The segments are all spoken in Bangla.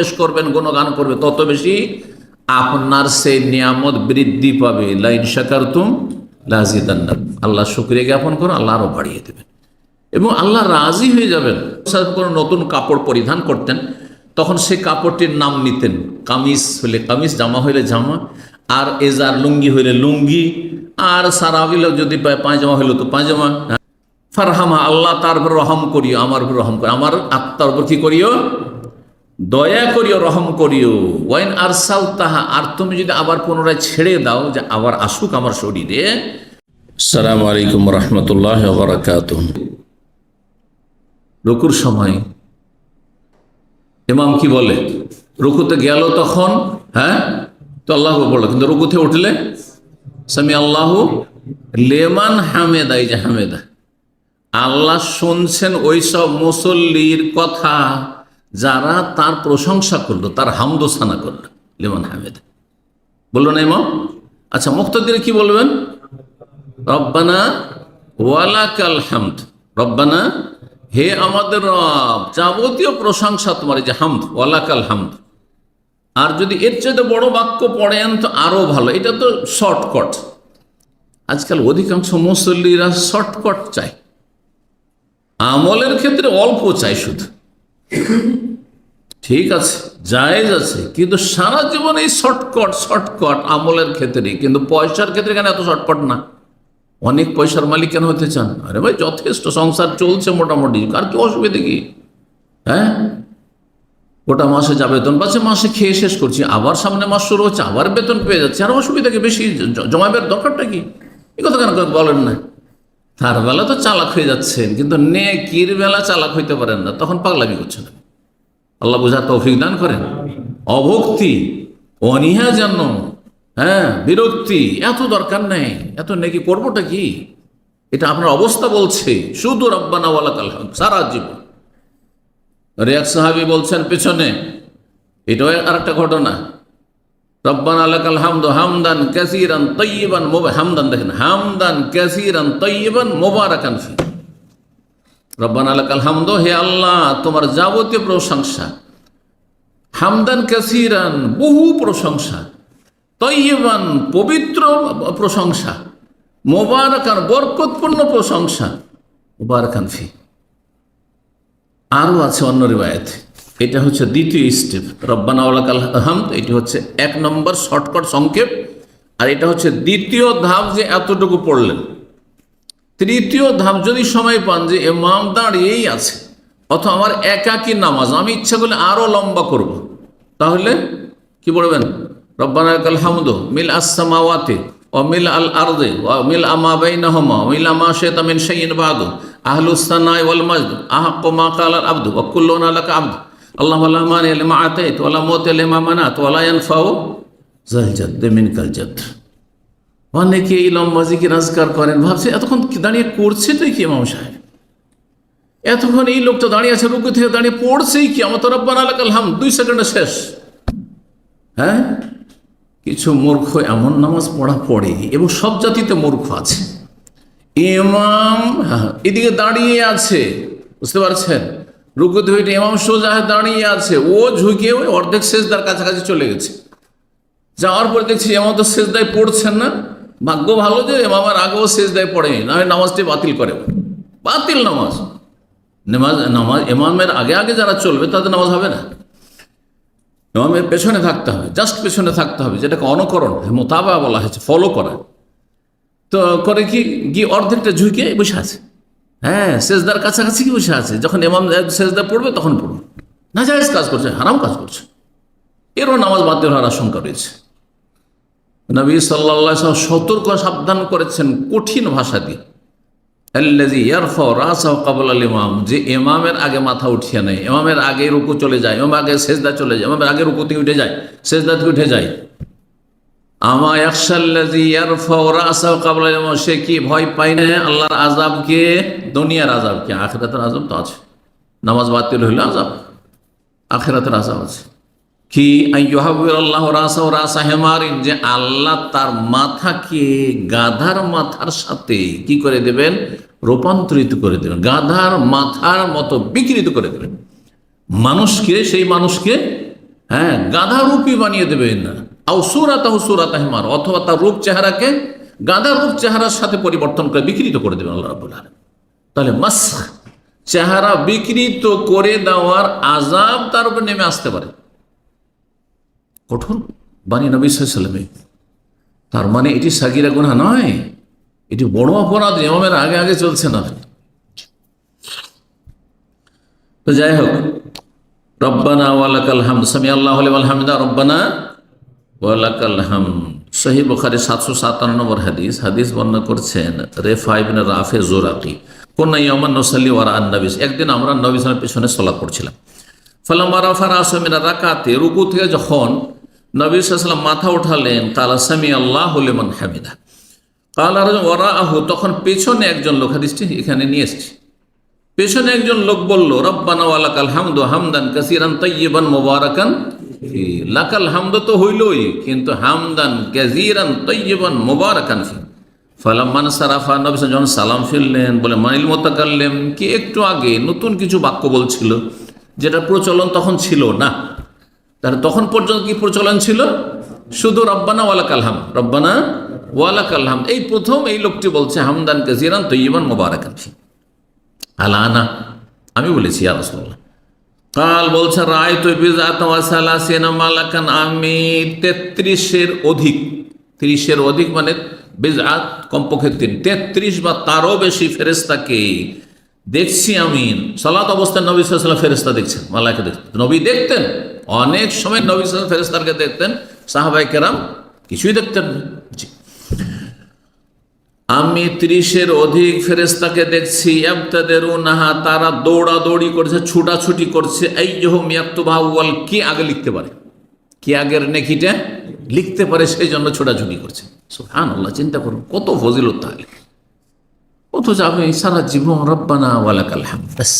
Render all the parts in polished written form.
পেশ করবেন, গুণগান করবে, তত বেশি আপনার সেই নিয়ামত বৃদ্ধি পাবে। লাইন শাকারতুম লাযিদান্নাকুম, আল্লাহ শুকরিয়া জ্ঞাপন করো, আল্লাহ আরো বাড়িয়ে দেবেন এবং আল্লাহ রাজি হয়ে যাবেন। কোনো নতুন কাপড় পরিধান করতেন, তখন সেই কাপড়টির নাম নিতেন। কামিজ হলে কামিজ, জামা হইলে জামা, আর এজার লুঙ্গি হইলে লুঙ্গি, আর সারাবিল যদি পায়জামা হইলে তো পায়জামা। ফারহামা, আল্লাহ তার উপর রহম করিও, আমার উপর রহম করিও, আমার আত্মার উপর কি করিও, দয়া করিও, রহম করিও। ওয়াইন আরসাল তাহা, আর তুমি যদি আবার পুনরায় ছেড়ে দাও, যে আবার আসুক আমার শরীরে। আসসালামু আলাইকুম রহমতুল্লাহ ওয়া বারাকাতুহু। রুকুর সময় ইমাম কি বলে? রুকুতে গেল তখন তো আল্লাহু বলল, কিন্তু রুকুতে উঠলে সামি আল্লাহু লিমান হামেদা, এই যে হামেদা, আল্লাহ শুনছেন ওই সব মুসল্লির কথা যারা তার প্রশংসা করলো, তার হামদোসানা করলো। লিমান হামেদা বললো না ইমাম? আচ্ছা, মুক্তাদির কি বলবেন? রব্বানা ওয়ালাকাল হামদ, রব্বানা, হে আমাদের রব, যাবতীয় প্রশংসা তোমার, এই যে হামদ, ওয়ালাকাল হামদ। আর যদি এর চেয়ে বড় বাক্য পড়েন তো আরো ভালো। এটা তো শর্টকাট। আজকাল অধিকাংশ মুসল্লিরা শর্টকাট চায়, আমলের ক্ষেত্রে অল্প চাই শুধু। ঠিক আছে, জায়েজ আছে, কিন্তু সারা জীবন এই শর্টকাট আমলের ক্ষেত্রে, কিন্তু পয়সার ক্ষেত্রে কেন এত শর্টকাট না? অনেক পয়সার মালিক কেন হতে চান? আরে ভাই, যথেষ্ট সংসার চলছে মোটামুটি, আর কি অসুবিধা কি? গোটা মাসে যা বেতন পাচ্ছে, মাসে খেয়ে শেষ করছি, আবার সামনে মাস শুরু হচ্ছে, আবার বেতন পেয়ে যাচ্ছে, আর অসুবিধা কি? বেশি জমাবের দরকারটা কি? এই কথা কেন বলেন না? তার বেলা তো চালাক হয়ে যাচ্ছেন, কিন্তু নেকির বেলা চালাক হইতে পারেন না, তখন পাগলামি করছেন। আল্লাহ বুঝার তৌফিক দান করেন। অভক্তি, অনীহা, যেন বিরক্তি, এত দরকার নেই, এত নেকি করবোটা কি? এটা আপনার অবস্থা বলছে, শুধু রব্বানা ওয়ালাকাল হামদ সারা জীবন। এক সাহাবী বলছেন পেছনে, এটাও আর একটা ঘটনা, রব্বানা লাকাল হামদু হামদান কাসীরান তাইয়িবান, হামদান দেখেন, হামদান কাসীরান তাইয়িবান মুবারাকান ফি। রব্বানা লাকাল হামদু, হে আল্লাহ তোমার যাবতীয় প্রশংসা, হামদান কাসীরান বহু প্রশংসা, তাইয়িবান পবিত্র প্রশংসা, মুবারাকান বরকতপূর্ণ প্রশংসা, মুবারাকান ফি। আরও আছে অন্য রিওয়ায়াতে, এটা হচ্ছে দ্বিতীয় স্টেপ। রব্বানা ওয়ালাকাল হামদ, এটি হচ্ছে 1 নম্বর শর্টকাট সংক্ষেপ, আর এটা হচ্ছে দ্বিতীয় ধাপ, যে এতটুকু পড়লেন। তৃতীয় ধাপ যদি সময় পান, যে ইমাম দাঁড়িয়েই আছে, অথবা আমার একাকী নামাজ, আমি ইচ্ছা করলে আরো লম্বা করব, তাহলে কি পড়বেন? রব্বানা ওয়ালাকাল হামদু মিল আস-সামাওয়াতি ওয়া মিল আল আরদি ওয়া মিল মা বাইনাহুমা ওয়া মিল মা শাইতা মিন শাইইন বাদু আহলুস সানাই ওয়াল মাজদ আহাক্কু মা ক্বালা আল আবদু ওয়া কুল্লুনা লাকা আবদ আল্লাহু লা মানি'a লিমা আতাইত ওয়া লা মুতি'a লিমা মানাত ওয়া লা ইয়ানফাউ যাল জাদ্দি মিনকাল জাদ্দ। অনেকে এই লম্বা জিকির আজকার করেন, ভাবছে এতক্ষণ দাঁড়িয়ে করছে তো কি ইমাম সাহেব, এতক্ষণ এই লোকটা দাঁড়িয়ে আছে, রুকু থেকে দাঁড়িয়ে পড়ছেই কি, আমার তো রব্বানা লাকাল হামদ 2 সেকেন্ডে শেষ। কিছু মূর্খ এমন নামাজ পড়ে, এবং সব জাতিতে মূর্খ আছে। ইমাম এদিকে দাঁড়িয়ে আছে, বুঝতে পারছেন, রুকুতে হইতে ইমাম সোজা দাঁড়িয়ে আছে, ও ঝুঁকে ওই অর্ধেক সেজদার কাছাকাছি চলে গেছে। যাওয়ার পর দেখছি ইমাম তো সেজদায় পড়ছেন না। ভাগ্য ভালো যে ইমামের আগেও সেজদায় পড়েনি, না হয় নামাজটি বাতিল করে, বাতিল নামাজ। ইমামের আগে আগে যারা চলবে তাদের নামাজ হবে না, ইমামের পেছনে থাকতে হবে, জাস্ট পেছনে থাকতে হবে, যেটাকে অনুকরণ মোতাবা বলা হয়েছে, ফলো করা। তো করে কি, গিয়ে অর্ধেকটা ঝুঁকে বসে আছে, সেজদার কাছাকাছি কি বসে আছে। যখন ইমাম সেজদা পড়বে তখন পড়বে, না জায়েজ কাজ করছে, হারাম কাজ করছে, এরও নামাজ বাতিল হওয়ার আশঙ্কা রয়েছে। নবী সাল্লাল্লাহু আলাইহি ওয়াসাল্লাম সতর্ক সাবধান করেছেন কঠিন ভাষা দিয়ে, আল্লাযী ইয়ারফাউ রাসাহু ক্বাবলা আল ইমাম, যে ইমামের আগে মাথা উঠিয়ে নেয়, ইমামের আগে রুকু চলে যায়, ইমামের আগে সেজদা চলে যায়, ইমামের আগে রুকুতে উঠে যায়, সেজদা থেকে উঠে যায়। আমা ইয়াখশাল্লাযী ইয়ারফাউ রাসাহু ক্বাবলা আল ইমাম, সে কি ভয় পায় না আল্লাহর আযাবকে, দুনিয়ার আযাবকে? আখিরাতের আযাব তো আছে, নামাজ বাতিল হইলে আযাব, আখিরাতের আযাব আছে। কি আইয়ুহাব্বিরাল্লাহু রাসাহু রাসা হিমারিন, যে আল্লাহ তার মাথাকে গাধার মাথার সাথে কি করে দেবেন? রূপান্তরিত করে দেবেন, গাধার মাথার মতো বিকৃত করে দেবেন। মানুষকে, সেই মানুষকে হ্যাঁ, গাধা রূপই বানিয়ে দেবেন না, আও সুরাতাহু সুরাতা হিমার, অথবা তার রূপ চেহারাকে গাধা রূপ চেহারার সাথে পরিবর্তন করে বিকৃত করে দেবেন আল্লাহ রাব্বুল আলামিন। তাহলে মাসখ, চেহারা বিকৃত করে দেওয়ার আযাব তার উপর নেমে আসতে পারে, কঠোর বাণী নবী সাল্লাল্লাহু আলাইহি ওয়াসাল্লাম। তার মানে এটি সাগীরা গুনাহ নয়, এটি বড় অপরাধ, ইমামের আগে আগে চলছে না। তো যাই হোক, রব্বানা ওয়ালাকাল হামদ, সামি আল্লাহু লিমান হামিদা, রব্বানা ওয়ালাকাল হামদ। সহিহ বুখারী 757 নম্বর হাদিস, হাদিস বর্ণনা করছেন রেফা ইবনে রাফে জোরাকি, কুন্না ইয়াওমান নুসাল্লি ওয়ারা আন-নবী, একদিন আমরা নবী সাল্লাল্লাহু আলাইহি ওয়াসাল্লামের পিছনে সালাত পড়ছিলাম। ফালাম্মা রাফা রাসু মিন রাকাতে, রুকু থেকে যখন নবী সাল্লাল্লাহু আলাইহি ওয়াসাল্লাম মাথা উঠালেন, কালা সামি আল্লাহু লিমান হামিদা, কালা ওয়ারাআহু, তখন পেছনে একজন লোক, হাদিসটি এখানে নিয়ে এসেছি, পেছনে একজন লোক বলল, রব্বানা ওয়ালাকাল হামদু হামদান কাসীরান তাইয়িবান মুবারাকান ফি, লাকাল হামদ তো হইলই, কিন্তু হামদান কাসীরান তাইয়িবান মুবারাকান ফি। ফালাম্মান সারাফা, নবী যখন সালাম ফিরলেন, বলে মানিল মুতাকাল্লিম, কি একটু আগে নতুন কিছু বাক্য বলছিল যেটা প্রচলন তখন ছিল না। তাহলে তখন পর্যন্ত কি প্রচলন ছিল? শুধু রব্বানা ওয়ালাকাল হামদ, রব্বানা ওয়ালাকাল হামদ, এই প্রথম এই লোকটি বলছে হামদান কাসীরান তাইয়িবান মুবারাকান ফি। আলানা, আমি বলেছি ইয়া রাসূলুল্লাহ। কাল বলছে রাআইতু বিযআতা ওয়া সালাসিনা মালাকান, আমি 33-এর অধিক, 30-এর অধিক মানে বিযআত কমপক্ষে 33 বা তারও বেশি ফেরেশতাকে দেখছি আমি। সালাত অবস্থায় নবী সাল্লাল্লাহু আলাইহি ওয়াসাল্লাম ফেরেশতা দেখছেন, মালায়েকা দেখতেন, নবী দেখতেন, অনেক সময় নবী সাল্লাল্লাহু আলাইহি ওয়াসাল্লাম ফেরেশতাকে দেখতেন, সাহাবায়ে কেরাম কিছুই দেখতেন না। আমি 30-এর অধিক ফেরেশতাকে দেখছি, ইয়াবতাদিরুনাহা, তারা দৌড়াদৌড়ি করছে, ছুটাছুটি করছে, আইয়ুহুম ইয়াকতুবুহা আউয়াল, কি আগে লিখতে পারে, কি আগের নেকিটা লিখতে পারে, সেই জন্য ছোটাছুটি করছে। সুবহানাল্লাহ, চিন্তা করুন কত ফজিলত তাহলে। অথচ আপনি সারা জীবন রব্বানা ওয়ালাকাল হামদ, বাস,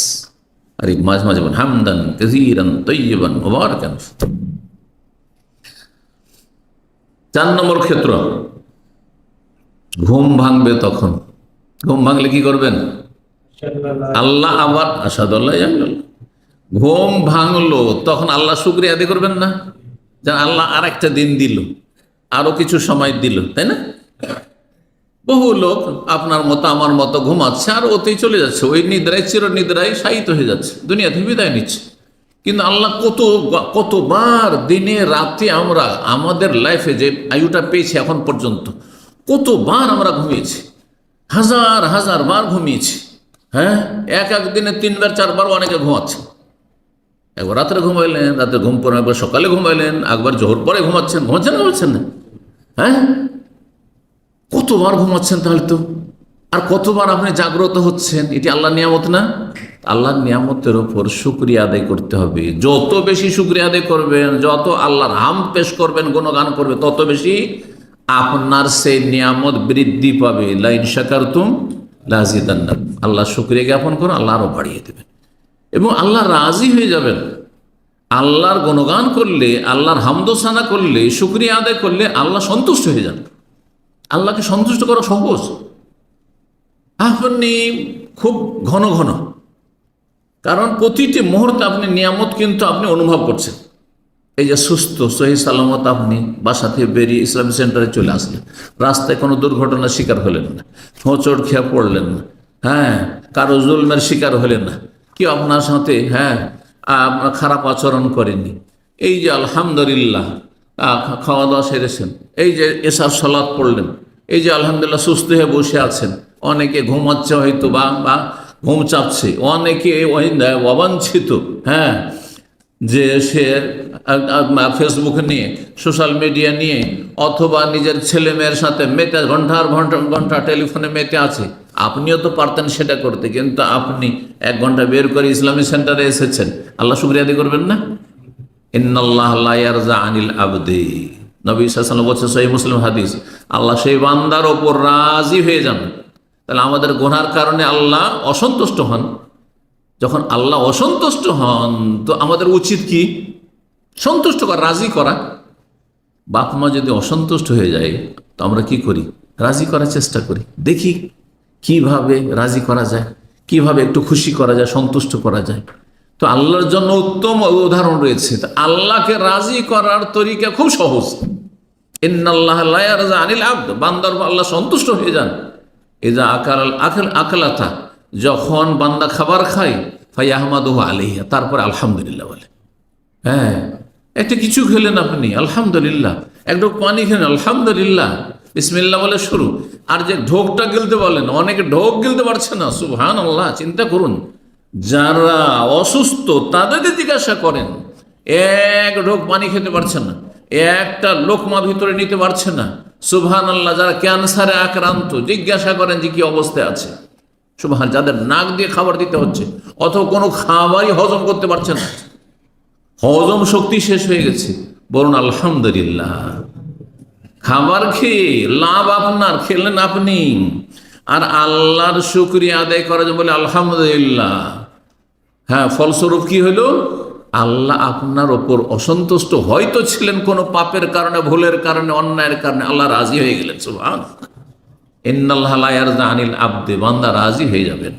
আর মাঝে মাঝে হামদান কাসীরান তাইয়িবান মুবারাকান। 4 নম্বর ক্ষেত্র, ঘুম ভাঙবে তখন। ঘুম ভাঙলে কি করবেন? আল্লাহ, আবার আশহাদু আল্লা ইলাহা ইল্লাল্লাহ। ঘুম ভাঙলো তখন আল্লাহ শুকরিয়া আদায় করবেন না, যেন আল্লাহ আর একটা দিন দিল, আরো কিছু সময় দিল, তাই না? বহু লোক আপনার মতো আমার মতো ঘুমাচ্ছে আর ওতেই চলে যাচ্ছে, ওই নিদ্রায় চির নিদ্রায় শায়িত হয়ে যাচ্ছে, দুনিয়া থেকে বিদায় নিচ্ছে। কিন্তু আল্লাহ কতবার দিনে রাতে আমরা আমাদের লাইফে যে আয়ুটা পেয়েছি এখন পর্যন্ত, কতবার আমরা ঘুমিয়েছি, হাজার হাজার বার ঘুমিয়েছি। হ্যাঁ, এক দিনে 3 বার 4 বার অনেকে ঘুমাচ্ছে। একবার রাত্রে ঘুমাইলেন, রাতে ঘুম পড়ে, একবার সকালে ঘুমাইলেন, একবার জোহর পরে ঘুমাচ্ছেন না? হ্যাঁ, কতবার ঘুমাচ্ছেন তাহলে তো, আর কতবার আপনি জাগ্রত হচ্ছেন, এটি আল্লাহর নিয়ামত না? আল্লাহর নিয়ামতের ওপর শুকরিয়া আদায় করতে হবে। যত বেশি শুকরিয়া আদায় করবেন, যত আল্লাহর হামদ পেশ করবেন, গুণগান করবেন, তত বেশি আপনার সেই নিয়ামত বৃদ্ধি পাবে। লা ইন শাকারতুম লাযিদান্নাকুম, আল্লাহ শুকরিয়া জ্ঞাপন করুন, আল্লাহ আরো বাড়িয়ে দেবেন এবং আল্লাহ রাজি হয়ে যাবেন। আল্লাহর গুণগান করলে, আল্লাহর হামদোসানা করলে, শুকরিয়া আদায় করলে আল্লাহ সন্তুষ্ট হয়ে যান। আল্লাহকে সন্তুষ্ট করা সহজ, আপনি খুব ঘন ঘন, কারণ প্রতিটি মুহূর্তে আপনি নিয়ামত কিন্তু আপনি অনুভব করছেন। এই যে সুস্থ সহি সালামত আপনি বাসা থেকে বেরিয়ে ইসলামী সেন্টারে চলে আসলেন, রাস্তায় কোনো দুর্ঘটনার শিকার হলেন না, হোঁচট খেয়ে পড়লেন না, হ্যাঁ, কারো জুলমের শিকার হলেন না, কেউ আপনার সাথে খারাপ আচরণ করেনি। এই যে আলহামদুলিল্লাহ খাওয়া দাওয়া সেরেছেন, এই যে এশার সালাত পড়লেন, এই যে আলহামদুলিল্লাহ সুস্থ হয়ে বসে আছেন। অনেকে ঘুমাচ্ছে হয়তো বা ঘুম চাপছে, অনেকে অবাঞ্ছিত, হ্যাঁ, যে সে ফেসবুক নিয়ে, সোশ্যাল মিডিয়া নিয়ে, অথবা নিজের ছেলে মেয়ের সাথে মেতে ঘন্টার ঘন্টা টেলিফোনে মেতে আছে। আপনিও তো পারতেন সেটা করতে, কিন্তু আপনি 1 ঘন্টা বের করে ইসলামী সেন্টারে এসেছেন, আল্লাহ শুকরিয়া আদায় করবেন না? ইন্নাল্লাহ লা ইয়ারজা আনিল আবদি, নবী সাল্লাল্লাহু আলাইহি ওয়াসাল্লাম বলছে, সহিহ মুসলিম হাদিস, আল্লাহ সেই বান্দার ওপর রাজি হয়ে যান। তাহলে আমাদের গুনার কারণে আল্লাহ অসন্তুষ্ট হন। যখন আল্লাহ অসন্তুষ্ট হন, তো আমাদের উচিত কি? সন্তুষ্ট করা, রাজি করা। বাপ মা যদি অসন্তুষ্ট হয়ে যায়, তো আমরা কি করি? রাজি করার চেষ্টা করি, দেখি কিভাবে রাজি করা যায়, কিভাবে একটু খুশি করা যায়, সন্তুষ্ট করা যায়। তো আল্লাহর জন্য উত্তম উদাহরণ রয়েছে। আল্লাহকে রাজি করার তরিকা খুব সহজ। ইন্নাল্লাহ লা ইয়ারযা আনিল আবদ, বান্দার উপর আল্লাহ সন্তুষ্ট হয়ে যান। ইযা আকালাতা, যখন বান্দা খাবার খায়, ফায়াহমাদুহু আলাইহা, তারপরে আলহামদুলিল্লাহ বলে। হ্যাঁ, একটা কিছু খেলেন আপনি, আলহামদুলিল্লাহ। এক ঢোক পানি খেলেন, আলহামদুলিল্লাহ, বিসমিল্লাহ বলে শুরু। আর যে ঢোকটা গিলতে বলেন, অনেকে ঢোক গিলতে পারছে না, সুবহানাল্লাহ। চিন্তা করুন, যারা অসুস্থ তাদেরকে জিজ্ঞাসা করেন, এক ঢোক পানি খেতে পারছে না, একটা লোকমা ভিতরে নিতে পারছে না, সুবহানাল্লাহ। যারা ক্যান্সারে আক্রান্ত, জিজ্ঞাসা করেন যে কি অবস্থায় আছে, সুবহান। যাদের নাক দিয়ে খাবার দিতে হচ্ছে, অথবা কোনো খাবারই হজম করতে পারছে না, হজম শক্তি শেষ হয়ে গেছে, বলুন আলহামদুলিল্লাহ। খাবার খেয়ে লাভ আপনার, খেলেন আপনি। আর আল্লাহর শুকরিয়া আদায় করার জন্য বলে আলহামদুলিল্লাহ। হ্যাঁ, ফলস্বরূপ কি হইল? আল্লাহ আপনার ওপর অসন্তুষ্ট হয়তো ছিলেন কোনো পাপের কারণে, ভুলের কারণে, অন্যায়ের কারণে, আল্লাহ রাজি হয়ে গেলেন। সুবহান। ইন্নাল্লাহ লা ইয়ারযা আনিল আবদি, বান্দা রাজি হয়ে যাবেন।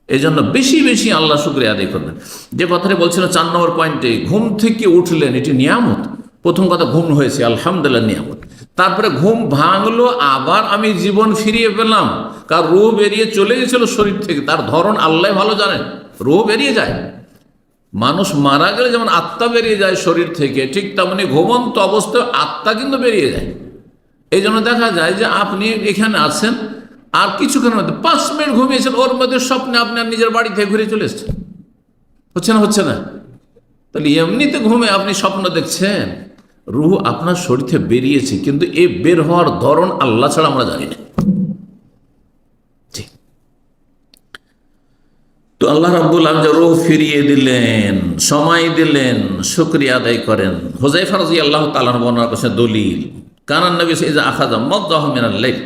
এই জন্য বেশি বেশি আল্লাহ শুকরিয়া আদায় করবেন। যে কথাটা বলছিলেন 4 নম্বর পয়েন্টে, ঘুম থেকে উঠলেন, এটি নিয়ামত। প্রথম কথা, ঘুম হয়েছে, আলহামদুলিল্লাহ, নিয়ামত। তারপরে ঘুম ভাঙলো, আবার আমি জীবন ফিরিয়ে পেলাম। কার রূহ বেরিয়ে চলে গেছিল শরীর থেকে, তার ধরন আল্লাহ ভালো জানেন। রূহ বেরিয়ে যায়, মানুষ মারা গেলে যেমন আত্মা বেরিয়ে যায় শরীর থেকে, ঠিক তেমনি ঘুমন্ত অবস্থায় আত্মা কিন্তু বেরিয়ে যায়। এই জন্য দেখা যায় যে আপনি এখানে আছেন, আর কিছুক্ষণের মধ্যে 5 মিনিট ঘুমিয়েছেন, ওর মধ্যে স্বপ্নে আপনার নিজের বাড়ি থেকে ঘুরে চলে এসছেন। হচ্ছে না? হচ্ছে না? তাহলে এমনিতে ঘুমে আপনি স্বপ্ন দেখছেন, রূহ আপনার শরীর থেকে বেরিয়েছে, কিন্তু এই বের হওয়ার ধরন আল্লাহ ছাড়া আমরা জানি না। তো আল্লাহ রাব্বুল আলামিন রূহ ফিরিয়ে দিলেন, সময় দিলেন, শুকরিয়া আদায় করেন। হুযায়ফা রাদিয়াল্লাহু তাআলা বর্ণনা করেছেন দলিল, কানান নবী ইযা আখাযা মাদদাহু মিনাল লাইল,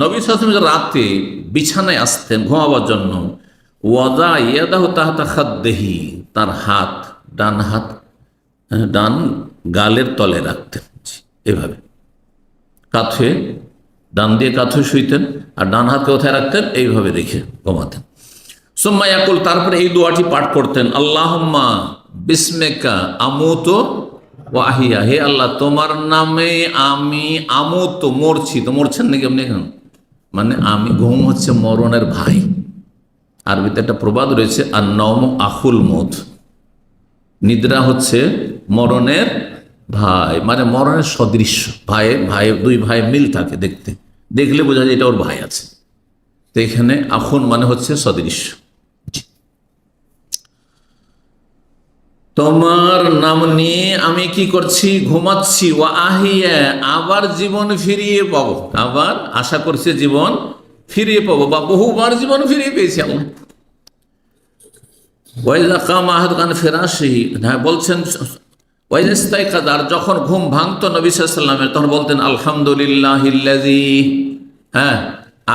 নবী সাল্লাল্লাহু আলাইহি ওয়াসাল্লাম রাতে বিছানায় আসতেন ঘুমাবার জন্য, ওয়াদা ইয়াদাহু তাহতা খাদ্দিহি, তার হাত, ডান হাত ডান গালের তলে রাখতেন, এভাবে কাঁথে, ডান দিয়ে কাঁথে শুইতেন, আর ডান হাতকে কোথায় রাখতেন? এইভাবে রেখে ঘুমাতেন। সুম্মা ইয়াকুল, তারপরে এই দোয়াটি পাঠ করতেন, আল্লাহুম্মা বিসমিকা আমুতু ওয়া আহিয়া, হে আল্লাহ তোমার নামে আমি আমুতু, মরছি। তো মরছেন নাকি আপনি এখন? মানে আমি, ঘুম হচ্ছে মরণের ভাই। আরবিতে একটা প্রবাদ রয়েছে, আর নওম আখুল মউত, নিদ্রা হচ্ছে মরণের ভাই, মানে মরণের সদৃশ্য। ভাই দুই ভাই মিল থাকে, দেখলে বোঝা যায় এটা ওর ভাই আছে। তো এখানে আখুন মানে হচ্ছে সদৃশ্য। তোমার নাম নিয়ে আমি কি করছি? ঘুমাচ্ছি। ওয়া আহিয়া, আবার জীবন ফিরিয়ে পাবো, আবার আশা করছি জীবন ফিরিয়ে পাবো, বা বহুবার জীবন ফিরিয়ে পেয়েছি আল্লাহ। ওয়াইজা কামা আহাদুন ফিরাশিহি, হ্যাঁ বলছেন, ওয়াইজা ইস্তাইকাযা, যখন ঘুম ভাঙতো নবী সাল্লাল্লাহু আলাইহি ওয়াসাল্লামের, তখন বলতেন আলহামদুলিল্লাহিল্লাযী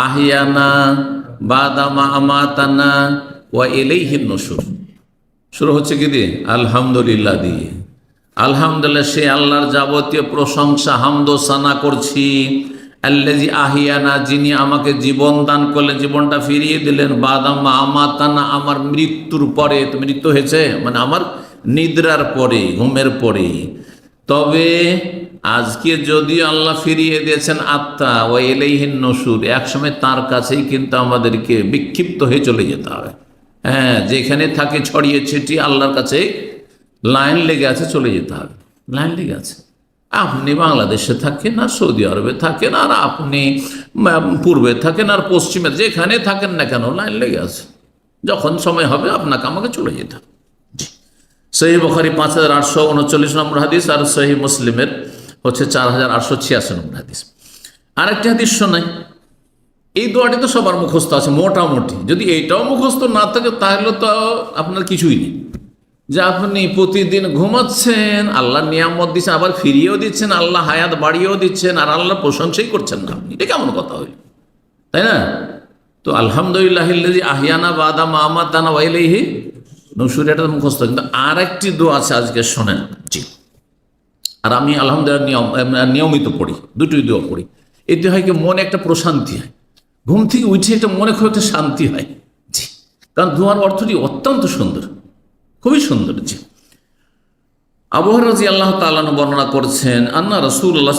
আহিয়ানা বাদা মা আমাতানা ওয়া ইলাইহিন নুশুর। শুরু হচ্ছে কি দিয়ে? আলহামদুলিল্লাহ দিয়ে। আলহামদুলিল্লাহ, সে আল্লাহর যাবতীয় প্রশংসা, হামদ ও সানা করছি। আল্লাযী আহিয়ানা, যিনি আমাকে জীবন দান করলেন, জীবনটা ফিরিয়ে দিলেন, বাদা মা আমাতানা, আমার মৃত্যুর পরে। তো মৃত্যু হয়েছে মানে আমার নিদ্রার পরে, ঘুমের পরে। তবে আজকে যদিও আল্লাহ ফিরিয়ে দিয়েছেন আত্মা, ওয়া ইলাইহিন নুশুর, একসময় তার কাছেই কিন্তু আমাদেরকে বিক্ষিপ্ত হয়ে চলে যেতে হবে। হ্যাঁ, যেখানে থাকে ছড়িয়ে ছিটিয়ে আল্লাহর কাছে লাইন লেগে আছে, চলে যেতে হবে। লাইন লেগে আছে। আপনি বাংলাদেশে থাকেন, আর সৌদি আরবে থাকেন, আর আপনি পূর্বে থাকেন, আর পশ্চিমে, যেখানে থাকেন না কেন, লাইন লেগে আছে। যখন সময় হবে আপনাকে আমাকে চলে যেতে হবে। সহিহ বুখারী 5839 নম্বর হাদিস, আর সহিহ মুসলিমের হচ্ছে 4886 নম্বর হাদিস। আরেকটি হাদিস শোনাই। এই দোয়াটি তো সবার মুখস্থ আছে মোটামুটি। যদি এইটাও মুখস্থ না থাকে তাহলে তো আপনার কিছুই নেই। যে আপনি প্রতিদিন ঘুমাচ্ছেন, আল্লাহ নিয়ামত দিচ্ছেন, আবার ফিরিয়েও দিচ্ছেন, আল্লাহ হায়াত বাড়িয়েও দিচ্ছেন, আর আল্লাহ প্রশংসাই করছেন না আপনি, এটা কেমন কথা হইল? তাই না? তো আলহামদুলিল্লাহিল্লাযী আহিয়ানা বাদা মা আমাতানা ওয়া ইলাইহি নুশুর, এটা মুখস্থ। কিন্তু আর একটি দোয়া আছে, আজকে শোনেন। জি, আর আমি আলহামদুলিল্লাহ নিয়মিত পড়ি, দুটোই দোয়া পড়ি। এতে হয় কি, মনে একটা প্রশান্তি হয়, ঘুম থেকে উঠে একটা মনে খুব একটা শান্তি হয়। জি, কারণ দোয়ার অর্থটি অত্যন্ত সুন্দর। খুবই সুন্দর। জি, আবু হুরায়রা রাদিয়াল্লাহু তাআলা আনহু বর্ণনা করছেন, আন্না রাসূলুল্লাহ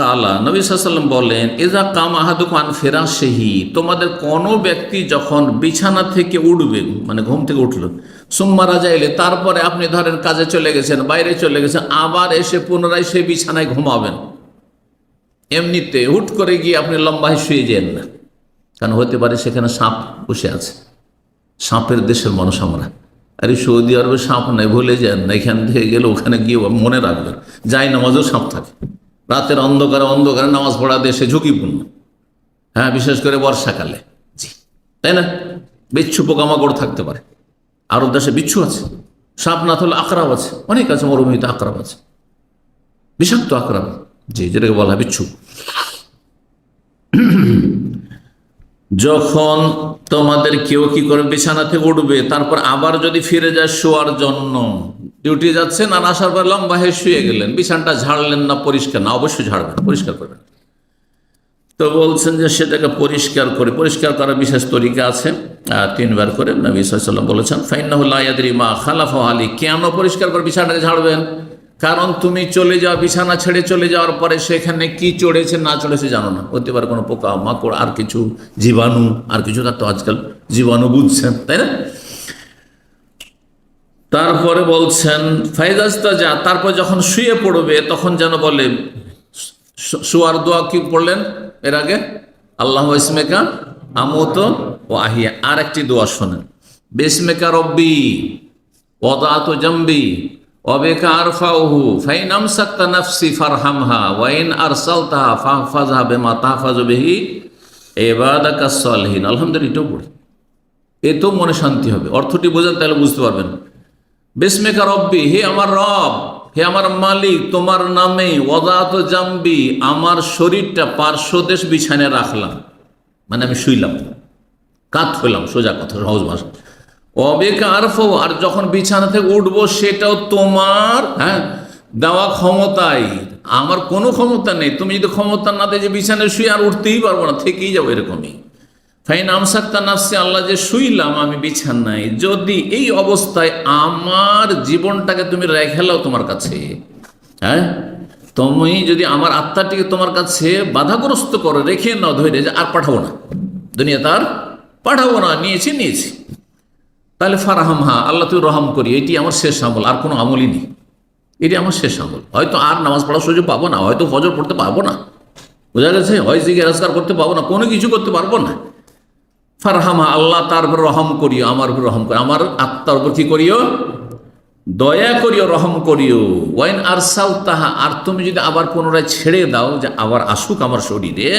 কালা, নবী সাল্লাল্লাহু আলাইহি ওয়াসাল্লাম বলেন, ইযা কামা আহাদুকুম আন ফিরাশিহি, তোমাদের কোনো ব্যক্তি যখন বিছানা থেকে উঠবে, মানে ঘুম থেকে উঠলো, সুম্মা রাজাইলে, তারপরে আপনি ধরেন কাজে চলে গেছেন, বাইরে চলে গেছেন, আবার এসে পুনরায় সেই বিছানায় ঘুমাবেন। এমনিতে হুট করে গিয়ে আপনি লম্বা হয়ে শুয়ে যান না, কারণ হতে পারে সেখানে সাপ বসে আছে। সাপের দেশের মানুষ আমরা। আরে সৌদি আরবে সাপ নাই, ভুলে যান না, এখান থেকে গেলে ওখানে গিয়ে মনে রাখবেন, যাই নামাজেও সাপ থাকে। রাতের অন্ধকারে অন্ধকারে নামাজ পড়া দেশে ঝুঁকিপূর্ণ, হ্যাঁ, বিশেষ করে বর্ষাকালে। জি, তাই না? বিচ্ছু পোকামাকড় থাকতে পারে। আরব দেশে বিচ্ছু আছে, সাপ না থাকলে আকরাব আছে, অনেক আছে, মরুভূমিতে আকরাব আছে, বিষাক্ত আকরাব, জি, যেটাকে বলা হয় বিচ্ছু। যখন তোমাদের কেউ কি করে বিছানা থেকে উঠবে, তারপর আবার যদি ফিরে যায় শোয়ার জন্য, ডিউটি যাচ্ছেন আর আসার পর লম্বা হয়ে শুয়ে গেলেন, বিছানাটা ঝাড়লেন না, পরিষ্কার না, অবশ্যই ঝাড়বেন, পরিষ্কার করবেন। তো বলছেন যে সেটাকে পরিষ্কার করার বিশেষ তরিকা আছে, 3 বার করে নবী সাল্লাল্লাহু আলাইহি ওয়াসাল্লাম বলেছেন, ফাইন্নাহু লা ইয়াদরি মা খালাফা আলী। কেন পরিষ্কার করে বিছানাটাকে ঝাড়বেন? কারণ তুমি চলে যাও, বিছানা ছেড়ে চলে যাওয়ার পরে সেখানে কি চড়েছে না চড়েছে জানো না, হতে পারে কোনো পোকা মাকড়, আর কিছু জীবাণু, আর কিছু তো আজকাল জীবাণু বুঝছেন, তাই না? তারপরে বলছেন ফাইজাস্তা যা, তারপর যখন শুয়ে পড়বে তখন যেন বলে, শোয়ার দোয়া কি পড়লেন এর আগে? আল্লাহ ইসমেকা আমুত ও আহিয়া। আর একটি দোয়া শোনেন, বিসমিকা রব্বি ওয়াদাতু জামবি ওয়াবিকা আরফাউহু ফাইন আমসাকতা নাফসি ফারহামহা ওয়া ইন আরসালতাহা ফাহফাজহা বিমা তাহফাজু বিহি ইবাদাকাস সালিহিন। আলহামদুলিল্লাহ, এটাও পড়ি, এতেও মনে শান্তি হবে। অর্থটি বোঝেন তাহলে বুঝতে পারবেন। বিসমিকা রব্বি, হে আমার রব, হে আমার মালিক, তোমার নামে ওয়াদাতু জামবি, আমার শরীরটা পার্শ্বদেশ বিছানায় রাখলাম, মানে আমি শুইলাম, কাত হইলাম, সোজা কথা, সহজ ভাষা। অবেকা আরফো, আর যখন বিছানা থেকে উঠবো সেটাও তোমার দেওয়া ক্ষমতায়, আমার কোনো ক্ষমতা নেই। তুমি যদি ক্ষমতা না দেয় যে বিছানায় শুয়ে আর উঠতেই পারবো না, থেকেই যাবো এরকমই। ফাইন আমসাক্তা নাফসি, আল্লাহ যে শুইলাম আমি বিছানায়, যদি এই অবস্থায় আমার জীবনটাকে তুমি রেখে লাও তোমার কাছে, তুমি যদি আমার আত্মাটিকে তোমার কাছে বাধাগ্রস্ত করো, রেখে নাও, ধরে যে আর পাঠাবো না, দুনিয়া তার পাঠাবো না, নিয়েছি, তাহলে ফারহামহা, আল্লাহ তুই রহম করি, এটি আমার শেষ আমল, আর কোনো আমলই নেই, এটি আমার শেষ আমল। হয়তো আর নামাজ পড়ার সুযোগ পাবো না, হয়তো ফজর পড়তে পারবো না, বোঝা গেছে, হয় জিকির আজকার করতে পারবো না, কোনো কিছু করতে পারবো না। ফারহামহা, আল্লাহ তার উপর রহম করিও, আমার উপর রহম করিও, আমার আত্মার উপর কি করিও, দয়া করিও, রহম করিও। ওয়াইন আরসালতাহা, আর তুমি যদি আবার পুনরায় ছেড়ে দাও, যে আবার আসুক আমার শরীরে,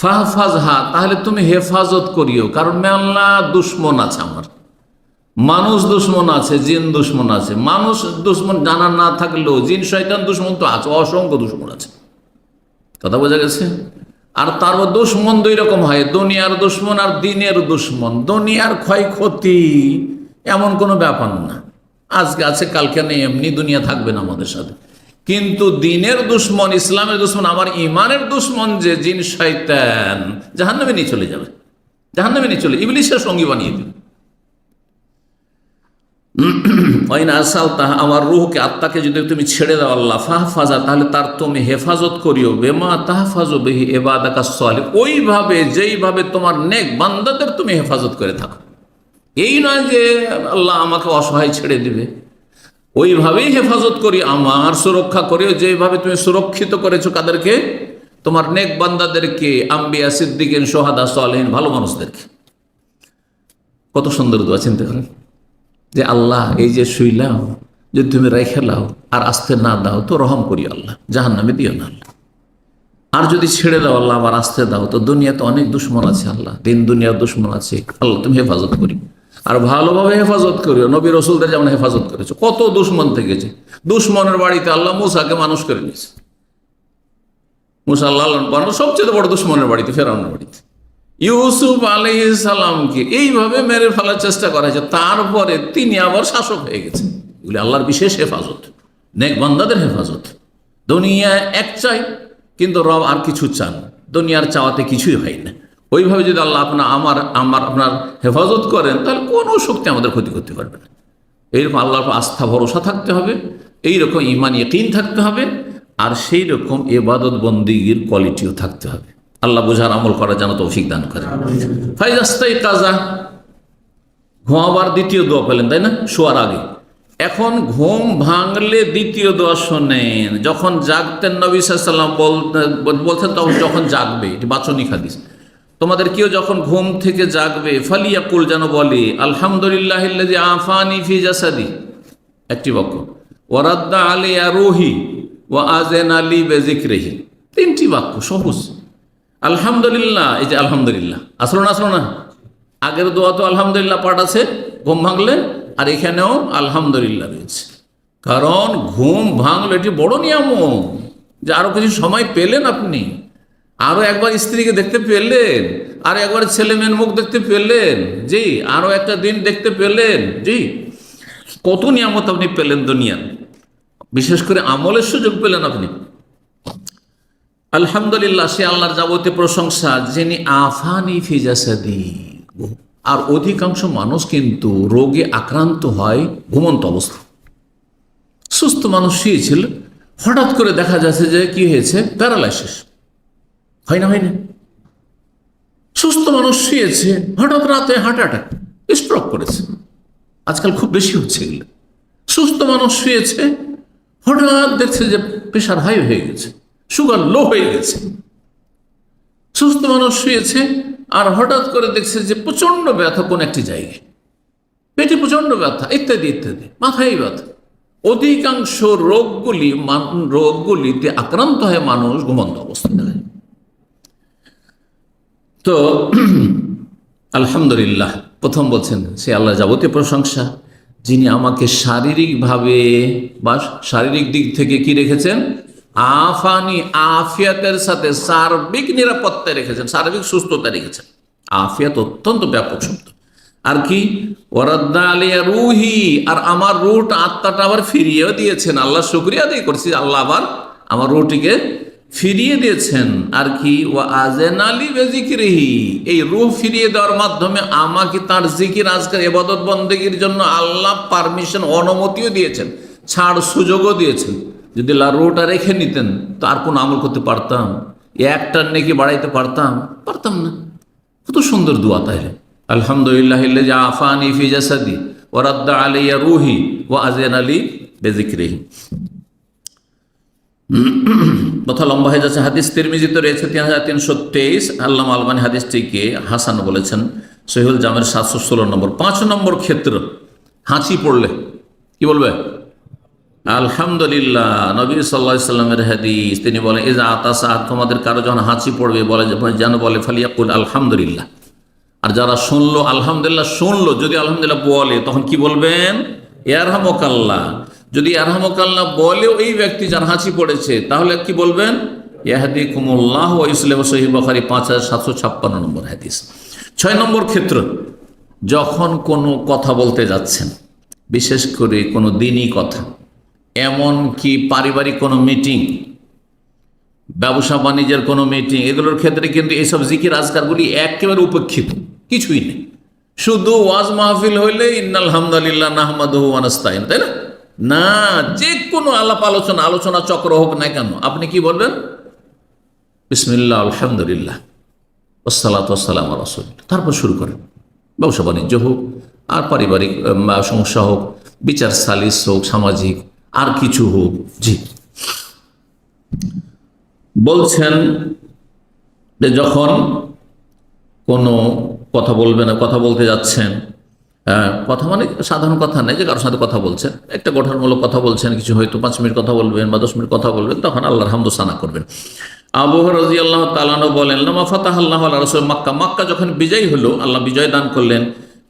ফাহফাজহা, তাহলে তুমি হেফাজত করিও। কারণ মেলা দুশ্মন আছে আমার, মানুষ দুশ্মন আছে, জিন দুশ্মন আছে। মানুষ দুশ্মন জানা না থাকলেও জিন শয়তান দুশ্মন তো আছে, অসংখ্য দুশ্মন আছে, কথা বোঝা গেছে। আর তার দুশ্মন 2 রকম হয়, দুনিয়ার দুশ্মন আর দিনের দুশ্মন। দুনিয়ার ক্ষয়ক্ষতি এমন কোনো ব্যাপার না, আজকে আছে কালকে নেই, এমনি দুনিয়া থাকবে না আমাদের সাথে। কিন্তু দিনের দুশ্মন, ইসলামের দুশ্মন, আমার ইমানের দুশ্মন যে জিন শয়তান, জাহান্নামে নিয়ে চলে যাবে, জাহান্নামে নিয়ে চলে, ইবলিসের সঙ্গী বানিয়ে দেবে। আমার রুহকে, আত্মাকে যদি তুমি ছেড়ে দাও আল্লাহ, ফাহফাজা, তাহলে তার তুমি হেফাজত করিও, বেমা তাহফাজু বিহি ইবাদাকাস সালিহিন, ওইভাবে যেইভাবে তোমার নেক বান্দাদের তুমি হেফাজত করে থাকো। এই নয় যে আল্লাহ আমাকে অসহায় ছেড়ে দিবে, ওইভাবেই হেফাজত করি, আমার সুরক্ষা করিও যেভাবে তুমি সুরক্ষিত করেছো কাদেরকে, তোমার নেক বান্দাদেরকে, আম্বিয়া, সিদ্দিকিন, সোহাদা, সালেহিন, ভালো মানুষদেরকে। কত সুন্দর দোয়া, চিন্তা করেন যে আল্লাহ এই যে শুইলাম, যদি তুমি রেখে লাও আর আসতে না দাও তো রহম করি আল্লাহ, জাহান্নামে দিও না আল্লাহ। আর যদি ছেড়ে দাও আল্লাহ, আবার আসতে দাও তো দুনিয়াতে অনেক দুশ্মন আছে আল্লাহ, দিন দুনিয়ার দুশ্মন আছে আল্লাহ, তুমি হেফাজত করি, আর ভালোভাবে হেফাজত করিও। নবী রসুলদের যেমন হেফাজত করেছো, কত দুশ্মন থেকেছে। দুশ্মনের বাড়িতে আল্লাহ মুসাকে মানুষ করে নিয়েছে, মুসা আল্লাহ সবচেয়ে বড় দুশ্মনের বাড়িতে, ফেরাউনের বাড়িতে। ইউসুফ আলাইহিস সালামকে এইভাবে মেরে ফেলার চেষ্টা করা হয়েছে, তারপরে তিনি আবার শাসক হয়ে গেছেন। এগুলি আল্লাহর বিশেষ হেফাজত, নেক বান্দাদের হেফাজত। দুনিয়া এক চাই, কিন্তু রব আর কিছু চান, দুনিয়ার চাওয়াতে কিছুই হয় না। ওইভাবে যদি আল্লাহ আপনার হেফাজত করেন, তাহলে কোনো শক্তি আমাদের ক্ষতি করতে পারবে না। এইরকম আল্লাহর উপর আস্থা ভরসা থাকতে হবে, এইরকম ঈমান ইয়াকিন থাকতে হবে, আর সেই রকম ইবাদত বন্দেগীর কোয়ালিটিও থাকতে হবে। আল্লাহ বোঝার আমল করার যেন তৌফিক দান করে। ফাইজাস্তাই কাজা, ঘুমাবার দ্বিতীয় দোয়া পেলেন, তাই না, শোয়ার আগে। এখন ঘুম ভাঙলে দ্বিতীয় দোয়া শোনেন। যখন জাগতেন নবী সাল্লাল্লাহু আলাইহি ওয়াসাল্লাম বলছেন তখন যখন জাগবে, এটি বাচনিক হাদিস, তোমাদের কেউ যখন ঘুম থেকে জাগবে ফালিয়াকুল, যেন বলে আলহামদুলিল্লাহিল্লাযী আফানি ফি জাসাদি, একটি বাক্য, ওয়ারাদ্দা আলাইয়া রূহি ওয়া আযানা লি বিযিকরিহি, তিনটি বাক্য সহজ। আলহামদুলিল্লাহ, এই যে আলহামদুলিল্লাহ আসলো না, আগের দোয়া তো আলহামদুলিল্লাহ পাঠ আছে ঘুম ভাঙলে, আর এখানেও আলহামদুলিল্লাহ রয়েছে। কারণ ঘুম ভাঙলে এটি বড় নিয়ামত, যে আরো কিছু সময় পেলেন আপনি, আরো একবার স্ত্রীকে দেখতে পেলেন, আর একবার ছেলে মেয়ের মুখ দেখতে পেলেন, জি, আরো একটা দিন দেখতে পেলেন, জি, কত নিয়ামত আপনি পেলেন দুনিয়ার, বিশেষ করে আমলের সুযোগ পেলেন আপনি। আলহামদুলিল্লাহ, সে আল্লাহর যাবতীয় প্রশংসা, যিনি আফানি ফি জাসাদি। আর অধিকাংশ মানুষ কিন্তু রোগে আক্রান্ত হয় ঘুমন্ত অবস্থা। সুস্থ মানুষ শুয়েছিল, হঠাৎ করে দেখা যাচ্ছে যে কি হয়েছে, প্যারালাইসিস। হয় না? সুস্থ মানুষ শুয়েছে, হঠাৎ রাতে হার্ট অ্যাটাক, স্ট্রোক করেছে, আজকাল খুব বেশি হচ্ছে এগুলো। সুস্থ মানুষ শুয়েছে, হঠাৎ দেখছে যে প্রেশার হাই হয়ে গেছে, সুগার লো হয়ে গেছে। সুস্থ মানুষ শুয়েছে, আর হঠাৎ করে দেখছে যে প্রচন্ড ব্যথা কোন একটি জায়গায়, পেটে প্রচন্ড ব্যথা, ইত্যাদি ইত্যাদি, মাথায় ব্যথা। অধিকাংশ রোগগুলিতে আক্রান্ত হয় মানুষ ঘুমন্ত অবস্থায়। তো আলহামদুলিল্লাহ, প্রথম বলছেন সে আল্লাহ যাবতীয় প্রশংসা, যিনি আমাকে শারীরিকভাবে বা শারীরিক দিক থেকে কি রেখেছেন, আফানি, আফিয়াতের সাথে সার্বিক নিরাপত্তায় রেখেছেন, সার্বিক সুস্থতা রেখেছেন। আফিয়াত অত্যন্ত ব্যাপক শব্দ। আর কি, ওয়ারাদ্দা আলাইয়া রূহি, আর আমার রূহটা, আত্মাটা আবার ফিরিয়েও দিয়েছেন। আল্লাহ শুকরিয়া আদায় করছি, আল্লাহ আবার আমার রূহটিকে ফিরিয়ে দিয়েছেন। আর কি, ওয়া আযানা লি বিযিকরিহি, এই রূহ ফিরিয়ে দেওয়ার মাধ্যমে আমাকে তার জিকির আজকার ইবাদত বন্দেগীর জন্য আল্লাহ পারমিশন, অনুমতিও দিয়েছেন, ছাড় সুযোগও দিয়েছেন। যদি রূহটা রেখে নিতেন তো আর কোন আমল করতে পারতাম, একটা নেকি বাড়াইতে পারতাম না। কত সুন্দর দোয়া তাইলে, আলহামদুলিল্লাহিল্লাযী আফানি ফি জাসাদি ওয়া রাদ্দা আলাইয়া রূহি ওয়া আযানা লি বিযিকরিহি। কথা লম্বা হয়ে যাচ্ছে। হাদিস তিরমিজিতে রয়েছে 3323, আল্লামা আলবানী হাদিসটিকে হাসান বলেছেন, সহিহুল জামের 716 নম্বর। 5 নম্বর ক্ষেত্র, হাঁচি পড়লে কি বলবে? আলহামদুলিল্লাহ। নবী সাল্লাল্লাহু আলাইহি সাল্লামের হাদিস, তিনি বলেন, ইজা আতাসা, তোমাদের কারো যখন হাঁচি পড়বে যেন বলে ফালিয়াকুল আলহামদুলিল্লাহ। আর যারা শুনলো আলহামদুলিল্লাহ, যদি আলহামদুলিল্লাহ বলে তখন কি বলবেন? ইয়ারহামুকাল্লাহ। যদি ইয়ারহামুকাল্লাহ বলেও এই ব্যক্তি যার হাঁচি পড়েছে, তাহলে কি বলবেন? ইয়াহদিকুমুল্লাহ ওয়া ইউসলিহু, সহিহ বুখারী 5756 নম্বর হাদিস। 6 নম্বর ক্ষেত্র, যখন কোনো কথা বলতে যাচ্ছেন, বিশেষ করে কোনো দিনই কথা, এমন কি পারিবারিক কোনো মিটিং, ব্যবসা বাণিজ্যের কোনো মিটিং, এগুলোর ক্ষেত্রে কিন্তু এইসব জিকির আজকারগুলি একেবারে উপেক্ষিত, কিছুই নেই। শুধু ওয়াজ মাহফিল হইলে ইন্নাল হামদুলিল্লাহ নাহমাদুহু ওয়া নাস্তাইন, তাই না? যে কোনো আলোচনা চক্র হোক না কেন, আপনি কি বলবেন? বিসমিল্লাহ, আলহামদুলিল্লাহ, ওয়াসসালাতু ওয়াসসালামু আলা রাসূলিল্লাহ, তারপর শুরু করেন। ব্যবসা বাণিজ্য হোক, আর পারিবারিক সমস্যা হোক, বিচার সালিস হোক, সামাজিক আর কিছু হোক। জি, বলছেন যে যখন কোনো কথা বলবেন, কথা বলতে যাচ্ছেন, কথা মানে সাধারণ কথা নেই যে কারোর সাথে কথা বলছেন, একটা গঠনমূলক কথা বলছেন, কিছু হয়তো 5 মিনিট কথা বলবেন বা 10 মিনিট কথা বলবেন, তখন আল্লাহর হামদ সানা করবেন। আবু হুরায়রা রাদিয়াল্লাহু তাআলা আনহু বলেন, লামা ফাতাহাল্লাহু আলা রাসূল মক্কা যখন বিজয় হলো, আল্লাহ বিজয় দান করলেন,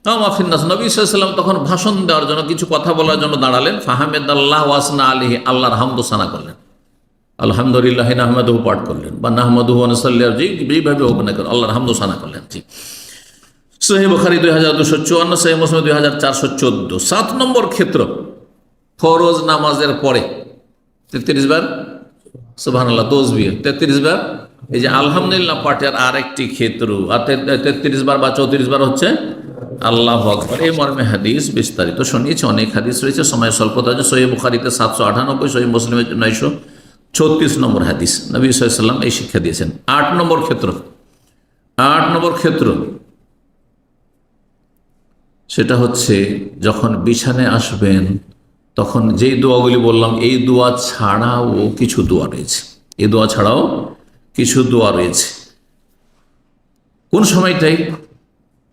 কামা ফিন্নাস, নবী সাল্লাল্লাহু আলাইহি ওয়াসাল্লাম তখন ভাষণ দেওয়ার জন্য, কিছু কথা বলার জন্য দাঁড়ালেন। ফাহামিদাল্লাহ ওয়া আসনা আলাইহি, আল্লাহর হামদ সানা করলেন, আলহামদুলিল্লাহ নাহমাদুহু পাঠ করলেন, বা নাহমাদুহু ওয়া নুসাল্লি, যেভাবে হোক না কেন আল্লাহর হামদ সানা করলেন। জি, সহিহ বুখারী 2254, সহিহ মুসলিম 2414। 7 নম্বর ক্ষেত্র, ফরজ নামাজের পরে 33 বার সুবহানাল্লাহ, তাসবিহ 33 বার এই যে আলহামদুলিল্লাহ পাঠের আর একটি ক্ষেত্র, আর 33 বার বা 34 বার হচ্ছে আল্লাহু আকবার। এই মর্মে হাদিস বিস্তারিত শুনিয়েছি, অনেক হাদিস রয়েছে, সময় স্বল্পতা আছে। সহিহ বুখারীতে 798, সহিহ মুসলিমে 936 নম্বর হাদিস। নবী সাল্লাল্লাহু আলাইহি ওয়াসাল্লাম এই শিক্ষা দিয়েছেন। 8 নম্বর ক্ষেত্র সেটা হচ্ছে যখন বিছানায় আসবেন তখন যেই দোয়াগুলি বললাম এই দোয়া ছাড়াও কিছু দোয়া রয়েছে। কোন সময়টাই?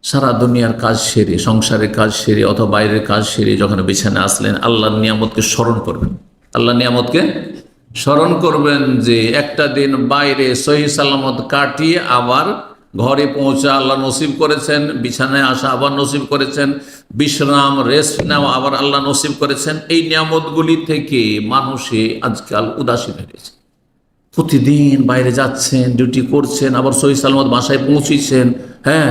সারা দুনিয়ার কাজ সেরে, সংসারের কাজ সেরে অথবা বাইরের কাজ সেরে যখন বিছানায় আসলেন, আল্লাহর নিয়ামতকে স্মরণ করবেন যে একটা দিন বাইরে সহি সালামত কাটিয়ে আবার ঘরে পৌঁছা আল্লাহ নসিব করেছেন, বিছানায় আসা আবার নসিব করেছেন, বিশ্রাম রেস্ট নেওয়া আবার আল্লাহ নসিব করেছেন। এই নিয়ামতগুলি থেকে মানুষে আজকাল উদাসীন হয়ে গেছে। প্রতিদিন বাইরে যাচ্ছেন, ডিউটি করছেন, আবার সহি সালামত বাসায় পৌঁছেছেন, হ্যাঁ,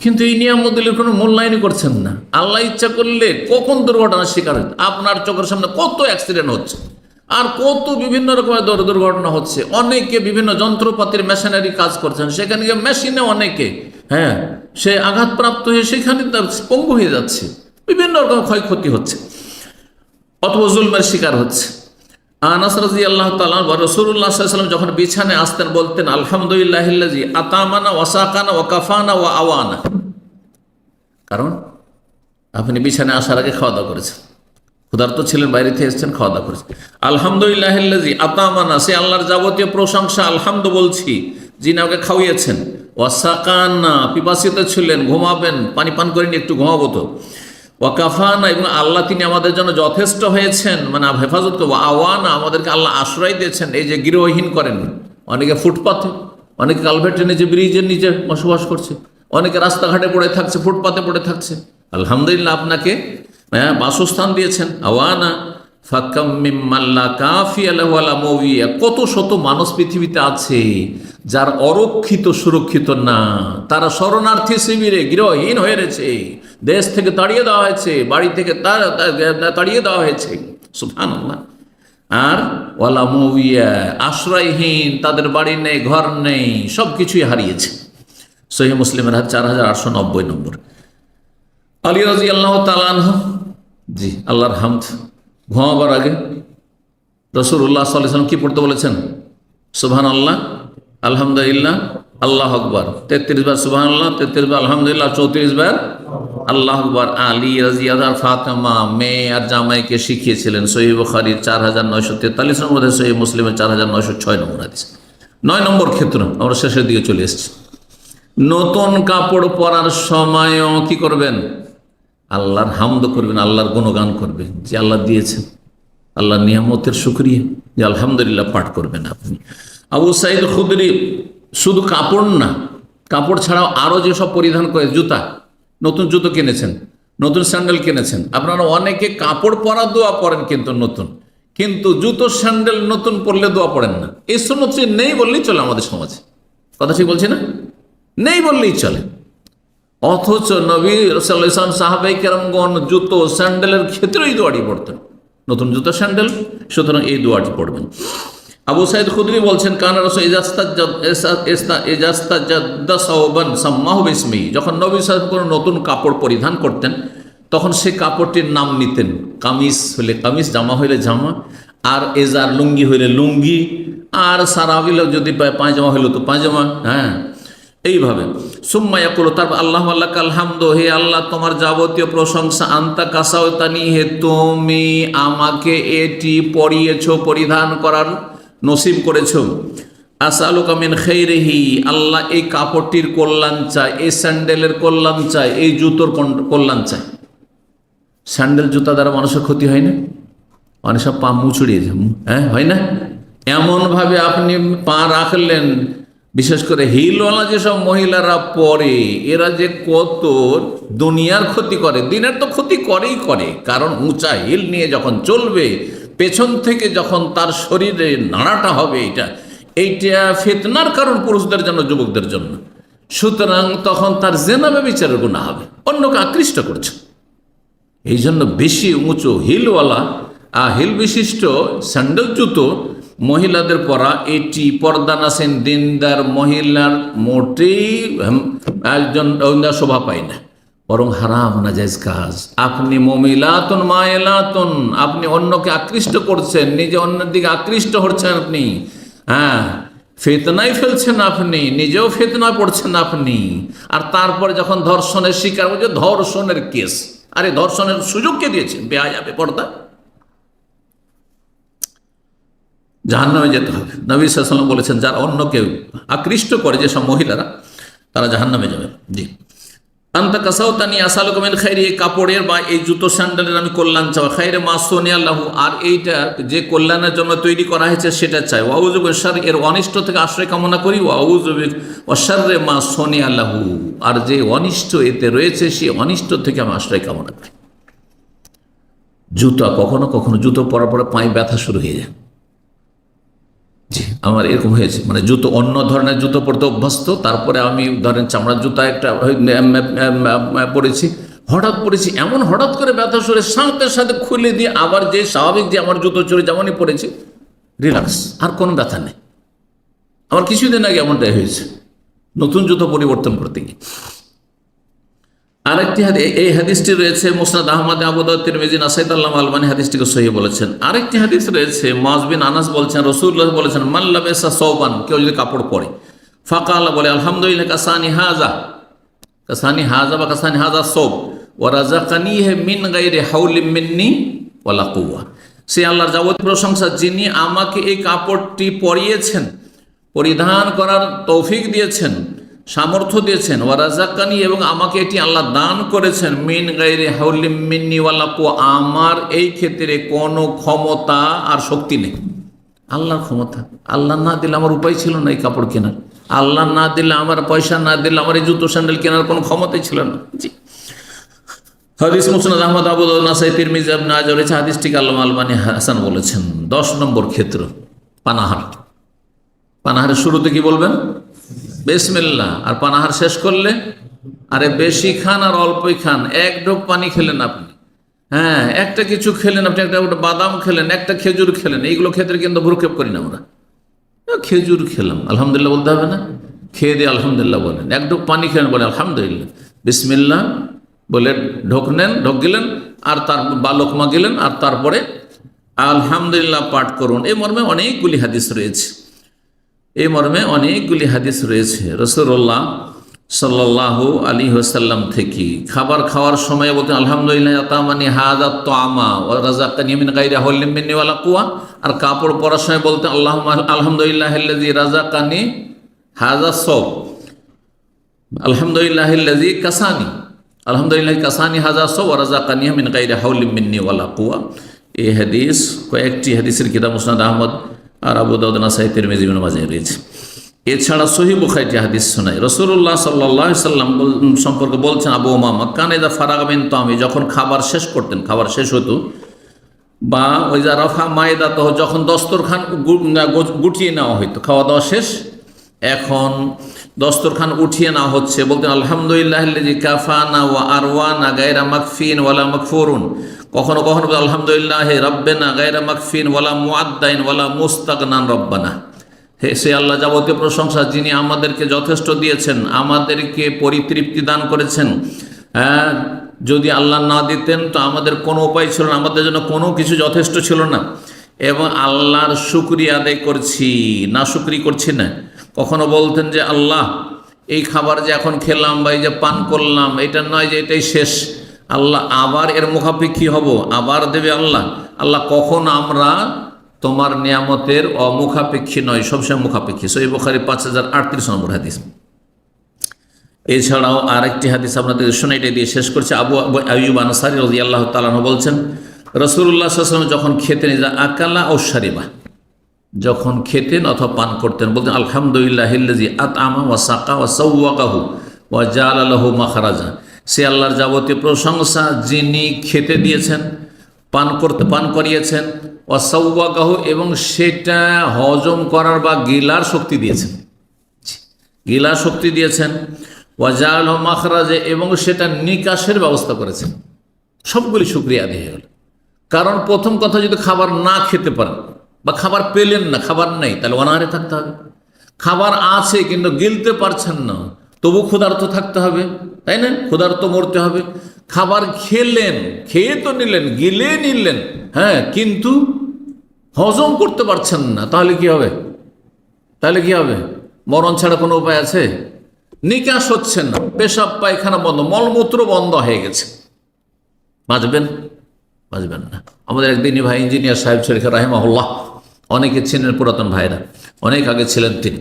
কিন্তু এই নিয়ামতগুলির কোনো মূল্যায়নই করছেন না। আল্লাহ ইচ্ছা করলে কখন দুর্ঘটনার শিকার হচ্ছে, আপনার চোখের সামনে কত অ্যাক্সিডেন্ট হচ্ছে, আর কত বিভিন্ন রকমের দুর্ঘটনা হচ্ছে। অনেকে বিভিন্ন যন্ত্রপাতির মেশিনারি কাজ করছেন, সেখানে গিয়ে মেশিনে অনেকে সে আঘাতপ্রাপ্ত হয়ে সেখানে তার পঙ্গু হয়ে যাচ্ছে, বিভিন্ন রকম ক্ষয়ক্ষতি হচ্ছে অথবা জুলমের শিকার হচ্ছে। আনাস রাদিয়াল্লাহু তাআলা রাসূলুল্লাহ সাল্লাল্লাহু আলাইহি ওয়াসাল্লাম যখন বিছানায় আসতেন বলতেন আলহামদুলিল্লাহিল্লাযী আতামানা ওয়া সাকানা ওয়া কাফানা ওয়া আওয়ানা। কারণ আপনি বিছানায় আসার আগে খাওয়া দাওয়া করেছেন, ক্ষুধার্ত ছিলেন, বাইরে থেকে এসেছেন, খাওয়া দাওয়া করেছেন। আলহামদুলিল্লাহিল্লাযী আতামানা, সে আল্লাহর যাবতীয় প্রশংসা, আলহামদু বলছি, যিনি আমাকে খাওয়িয়েছেন। ওয়া সাকানা, পিপাসিত ছিলেন, ঘুমাবেন, পানি পান করেনি, একটু ঘুমাবো তো। ওয়া কাফানা, এবং আল্লাহ তিনি আমাদের জন্য যথেষ্ট হয়েছেন, মানে হেফাজত করবো। আওয়ানা, আমাদেরকে আল্লাহ আশ্রয় দিয়েছেন। এই যে গৃহহীন করেন, অনেকে ফুটপাথে, অনেকে কালভেটের নিচে, ব্রিজের নিচে বসবাস করছে, অনেকে রাস্তাঘাটে পড়ে থাকছে, ফুটপাতে পড়ে থাকছে। আলহামদুলিল্লাহ আপনাকে বাসস্থান দিয়েছেন। আওয়ানা ফাকাম মিম্মাল্লা কাফিয়া লাহু ওয়ালা মুওয়িয়া, কত শত মানুষ পৃথিবীতে আছে যার অরক্ষিত সুরক্ষিত না, তারা শরণার্থী শিবিরে গৃহহীন হয়ে রয়েছে, দেশ থেকে তাড়িয়ে দেওয়া হয়েছে, বাড়ি থেকে তাড়িয়ে দেওয়া হয়েছে। সুবহানাল্লাহ। আর ওয়ালা মুওয়িয়া, আশ্রয়হীন, তাদের বাড়ি নেই, ঘর নেই, সব কিছুই হারিয়েছে। সহিহ মুসলিমের 4890 নম্বর। আলী রাদিয়াল্লাহু তাআলা আনহু, জি আল্লাহর হামদ, ঘুমাবার আগে রাসূলুল্লাহ সাল্লাল্লাহু আলাইহি ওয়াসাল্লাম কি পড়তে বলেছেন? সুবহানাল্লাহ, আলহামদুলিল্লাহ, আল্লাহু আকবার। 33 বার সুবহানাল্লাহ, 33 বার আলহামদুলিল্লাহ, 34 বার আল্লাহু আকবার। আলী রাদিয়াল্লাহু ফাতেমা মেয়ে আর জামাইকে শিখিয়েছিলেন। সহিহ বুখারীর 4943 নম্বর হাদিস, সহিহ মুসলিমের 4906 নম্বর হাদিস। 9 নম্বর ক্ষেত্র, আমরা শেষের দিকে চলে এসেছি। নতুন কাপড় পরার সময়ও কি করবেন? আল্লাহর হামদ করবেন, আল্লাহর গুণগান করবেন যে আল্লাহ দিয়েছেন, আল্লাহর নিয়ামতের শুকরিয়া, যে আলহামদুলিল্লাহ পাঠ করবেন আপনি। আবু সাঈদ খুদরি শুধু কাপড় না, কাপড় ছাড়াও আরও যেসব পরিধান করে, জুতা, নতুন জুতো কিনেছেন, নতুন স্যান্ডেল কিনেছেন, আপনারা অনেকে কাপড় পরা দোয়া পড়েন কিন্তু জুতো স্যান্ডেল নতুন পরলে দোয়া পড়েন না। এই সুন্নত নেই বললেই চলে আমাদের সমাজে, কথা ঠিক বলছি না? নেই বললেই চলে। অথচ নবী সাল্লাল্লাহু আলাইহি ওয়াসাল্লাম সাহাবায়ে কেরামগণ জুতো স্যান্ডেলের ক্ষেত্রে এই দোয়াটি পড়তেন, নতুন জুতো স্যান্ডেল, সুতরাং এই দোয়াটি পড়বেন। আবু সাঈদ খুদরি বলছেন, কানা রাসূল ইজাস্তাজাদ্দা সাওবান সাম্মাহু বিসমিহি, যখন নবী সাল্লাল্লাহু আলাইহি ওয়াসাল্লাম কোনো নতুন কাপড় পরিধান করতেন তখন সে কাপড়টির নাম নিতেন। কামিজ হলে কামিজ, জামা হইলে জামা, আর এজার লুঙ্গি হইলে লুঙ্গি, আর সারাবিল যদি পায়জামা হইল তো পায়জামা, হ্যাঁ, এইভাবে। সুম্মা ইয়াকুলু, তারপর আল্লাহু লাকাল হামদু, হে আল্লাহ তোমার যাবতীয় প্রশংসা, আনতা কাসাওতানি, হে তুমি আমাকে এটি পরিয়েছো, পরিধান করার নসিব করেছো। আসআলুকা মিন খাইরিহি, আল্লাহ এই কাপড়টির কল্যাণ চাই, এই স্যান্ডেলের কল্যাণ চাই, এই জুতোর কল্যাণ চাই। স্যান্ডেল জুতা দ্বারা মানুষের ক্ষতি হয় না? অনেক সব পা মুচড়িয়ে যায়, হ্যাঁ, হয় না? এমনভাবে আপনি পা রাখলেন, বিশেষ করে হিলওয়ালা যেসব মহিলারা পরে, এরা যে কত দুনিয়ার ক্ষতি করে, দিনের তো ক্ষতি করেই করে। কারণ উঁচা হিল নিয়ে যখন চলবে, পেছন থেকে যখন তার শরীরে নাড়াটা হবে, এইটা ফিতনার কারণ পুরুষদের জন্য, যুবকদের জন্য। সুতরাং তখন তার জিনা ব্যভিচারের গুনাহ হবে, অন্যকে আকৃষ্ট করছে। এই জন্য বেশি উঁচু হিলওয়ালা হিল বিশিষ্ট স্যান্ডেল জুতো মহিলাদের পরা এটি পর্দানাসীন দিনদার মহিলার মোটেই একজন শোভা পায় না, বরং হারাম নাজায়েজ কাজ। আপনি মমিলাতুন মায়েলাতুন, আপনি অন্যকে আকৃষ্ট করছেন, নিজে অন্যের দিকে আকৃষ্ট হচ্ছেন আপনি, হ্যাঁ, ফিতনায় ফেলছেন আপনি, নিজেও ফিতনায় পড়ছেন আপনি। আর তারপরে যখন ধর্ষণের শিকার হচ্ছে, ধর্ষণের কেস, আরে ধর্ষণের সুযোগ কে দিয়েছেন? বেহায়া বেপরদা, জাহান্নামে যেতে হবে। নবী সাল্লাল্লাহু আলাইহি ওয়াসাল্লাম বলেছেন, যারা অন্যকে আকৃষ্ট করে যেসব মহিলারা, তারা জাহান্নামে যাবে। জি, আনতা কাসাউতানি আসালুকা মিন খাইরি, এই কাপড়ের বা এই জুতো স্যান্ডেলের আমি কল্যাণ চাই। খাইরে মা সোনিয়া লাহু, আর এইটা যে কল্যাণের জন্য তৈরি করা হয়েছে সেটা চাই। ওয়াউযু বিশাররি, এর অনিষ্ট থেকে আশ্রয় কামনা করি। ওয়াউযু বিশাররি মা সোনিয়া লাহু, আর যে অনিষ্ট এতে রয়েছে সেই অনিষ্ট থেকে আমি আশ্রয় কামনা করি। জুতো কখনো কখনো জুতো পরার পরে পায়ে ব্যথা শুরু হয়ে যায়। জি, আমার এরকম হয়েছে, মানে জুতো অন্য ধরনের জুতো পরতে অভ্যস্ত, তারপরে আমি ধরেন চামড়ার জুতা একটা পরেছি, হঠাৎ পরেছি, এমন হঠাৎ করে ব্যথা শুরু, সাথে সাথে খুলে দিয়ে আবার যে স্বাভাবিক যে আমার জুতো চড়ে যেমনই পরেছি, রিল্যাক্স, আর কোনো ব্যথা নেই। আমার কিছুদিন আগে এমনটাই হয়েছে, নতুন জুতো পরিবর্তন করতে গিয়ে। আরেকটি এই হাদিসটি রয়েছে মুসনাদ আহমদ, আবু দাউদ, তিরমিজি, নাসাঈ, আল্লামা আলবানী হাদিসটিকে সহিহ বলেছেন। আরেকটি হাদিস রয়েছে, মুআয বিন আনাস বলছেন, রাসূলুল্লাহ বলেছেন, মান লাবাসা সাওবান, কেউ যদি কাপড় পরে, ফাকালা, বলে আলহামদুলিল্লাহ, কাসানি হাযা, কাসানি হাযা বা কাসানি হাযা সাওব, ওয়া রাযাকানিহি মিন গায়রি হাওলিন মিন্নি ওয়ালা কুওয়া, সে আল্লাহর যাবতীয় প্রশংসা যিনি আমাকে এই কাপড়টি পরিয়েছেন, পরিধান করার তৌফিক দিয়েছেন, সামর্থ্য দিয়েছেন, ওয়ারাজাকানি, এবং আমাকে এটি আল্লাহ দান করেছেন, মিন গায়রি হাওলিন মিন্নি ওয়ালা কুওয়া, আমার এই ক্ষেত্রে কোনো ক্ষমতা আর শক্তি নেই। আল্লাহর ক্ষমতা, আল্লাহ না দিলে আমার উপায় ছিল না এই কাপড় কেনার, আল্লাহ না দিলে, আমার পয়সা না দিলে আমার এই জুতো স্যান্ডেল কেনার কোনো ক্ষমতাই ছিল না। জি, হাদিস মুসনাদ আহমদ, আবু দাউদ, নাসাঈ, তিরমিজি, ইবনে মাজাহ রয়েছে। হাদিসটিকে আল্লামা আলবানী হাসান বলেছেন। 10 নম্বর ক্ষেত্র, পানাহার। পানাহারের শুরুতে কি বলবেন? বিসমিল্লাহ। আর পানাহার শেষ করলে, আরে বেশি খান আর অল্পই খান, এক ঢোক পানি খেলেন আপনি, হ্যাঁ, একটা কিছু খেলেন আপনি, একটা বাদাম খেলেন, একটা খেজুর খেলেন, এইগুলো ক্ষেত্রে কিন্তু ভ্রুক্ষেপ করি না আমরা। খেজুর খেলাম, আলহামদুলিল্লাহ বলতে হবে না? খেয়ে দিয়ে আলহামদুলিল্লাহ বলেন। এক ঢোক পানি খেলেন, বলে আলহামদুলিল্লাহ, বিসমিল্লাহ বলে ঢোক গেলেন, আর তার বা লোকমা গেলেন, আর তারপরে আলহামদুলিল্লাহ পাঠ করুন। এই মর্মে অনেকগুলি হাদিস রয়েছে, এই মর্মে অনেকগুলি হাদিস রয়েছে। রাসূলুল্লাহ সাল্লাল্লাহু আলাইহি ওয়াসাল্লাম থেকে খাবার খাওয়ার সময় বলতেন, আলহামদুলিল্লাহ আতামানি হাযা তাআমা ওয়া রাযাকানি মিন গায়রি হাওলিন মিন্নি ওয়ালা কুওয়া। আর কাপড় পরার সময় বলতেন, আলহামদুলিল্লাহিল্লাযী রাযাকানি হাযা সাওব, আলহামদুলিল্লাহিল্লাযী কাসানি, আলহামদুলিল্লাহ কাসানি হাযা সাওব ওয়া রাযাকানি মিন গায়রি হাওলিন মিন্নি ওয়ালা কুওয়া। এই হাদিস কয়েকটি হাদিসের কিতাব মুসনাদ আহমদ আর আবু দাউদ, নাসাঈ, তিরমিজি, ইবনে মাজাহ রয়েছে। এছাড়া সহিহ বুখারীতে হাদিস শোনায়, রাসূলুল্লাহ সাল্লাল্লাহু আলাইহি সাল্লাম সম্পর্কে বলছেন, আবু উমামা, কানা ইযা ফারাগা মিন তাআমি, যখন খাবার শেষ করতেন, খাবার শেষ হতো, বা ওই যা রাফা মায়দাতহ, যখন দস্তরখান গুটিয়ে নেওয়া হইতো, খাওয়া দাওয়া শেষ, এখন দস্তরখান উঠিয়ে নেওয়া হচ্ছে, বলতেন আলহামদুলিল্লাহিল্লাযী কাফানা ওয়া আরওয়ানা গায়রা মাকফিন ওয়ালা মাগফুরুন। কখনো কখনো আলহামদুলিল্লাহ রাব্বানা গায়রা মাকফিন ওয়ালা মুআদ্দাইন ওয়ালা মুস্তাগনান রব্বানা, হে সে আল্লাহ যাবতীয় প্রশংসা যিনি আমাদেরকে যথেষ্ট দিয়েছেন, আমাদেরকে পরিতৃপ্তি দান করেছেন। হ্যাঁ, যদি আল্লাহ না দিতেন তো আমাদের কোনো উপায় ছিল না, আমাদের জন্য কোনো কিছু যথেষ্ট ছিল না, এবং আল্লাহর শুকরিয়া আদায় করছি, না শুকরি করছি না। কখনো বলতেন যে আল্লাহ, এই খাবার যে এখন খেলাম বা এই যে পান করলাম, এটা নয় যে এটাই শেষ, আল্লাহ আবার এর মুখাপেক্ষী হব, আবার দেবে আল্লাহ। আল্লাহ, কখন আমরা তোমার নিয়ামতের অমুখাপেক্ষী নয়, সবসময় মুখাপেক্ষী। সহিহ বুখারী 5038 নম্বর হাদিস। এছাড়াও আরেকটি হাদিস আপনাদের শুনে এটা দিয়ে শেষ করছে। আবু আইয়ুব আনসারী রাদিয়াল্লাহু তাআলা আনহু বলছেন, রাসূলুল্লাহ সাল্লাল্লাহু আলাইহি ওয়াসাল্লাম যখন খেতেন, ইযা আকালা ও শারিবা, যখন খেতেন অথবা পান করতেন, বলতেন আলহামদুলিল্লাহিল্লাযী আতআমা ওয়া সাকা ওয়া সাওয়াকাহু ওয়া জাআলা লাহু মাখরাজা, সে আল্লাহর যাবতীয় প্রশংসা যিনি খেতে দিয়েছেন, পান করিয়েছেন, ওয়া সাওয়াকাহু, এবং সেটা হজম করার বা গিলার শক্তি দিয়েছেন, গিলার শক্তি দিয়েছেন, ওয়া জাআলা লাহু মাখরাজা, এবং সেটা নিকাশের ব্যবস্থা করেছেন। সবগুলি শুকরিয়া আদায় হয়ে গেল। কারণ প্রথম কথা, যদি খাবার না খেতে পারেন, বা খাবার পেলেন না, খাবার নেই, তাহলে অনাহারে থাকতে হবে। খাবার আছে কিন্তু গিলতে পারছেন না, তবু ক্ষুধার্ত থাকতে হবে, তাই না? ক্ষুধার্ত মরতে হবে। খাবার খেলেন, খেয়ে তো নিলেন, গিলে নিলেন, হ্যাঁ, কিন্তু হজম করতে পারছেন না, তাহলে কি হবে? তাহলে কি হবে? মরণ ছাড়া কোনো উপায় আছে? নিকাশ হচ্ছে না, পেশাব পায়খানা বন্ধ, মলমূত্র বন্ধ হয়ে গেছে, বাঁচবেন? বাঁচবেন না। আমাদের একদিনই ভাই ইঞ্জিনিয়ার সাহেব শেখ রাহিমাহুল্লাহ, অনেকে ছিলেন পুরাতন ভাইরা, অনেক আগে ছিলেন তিনি,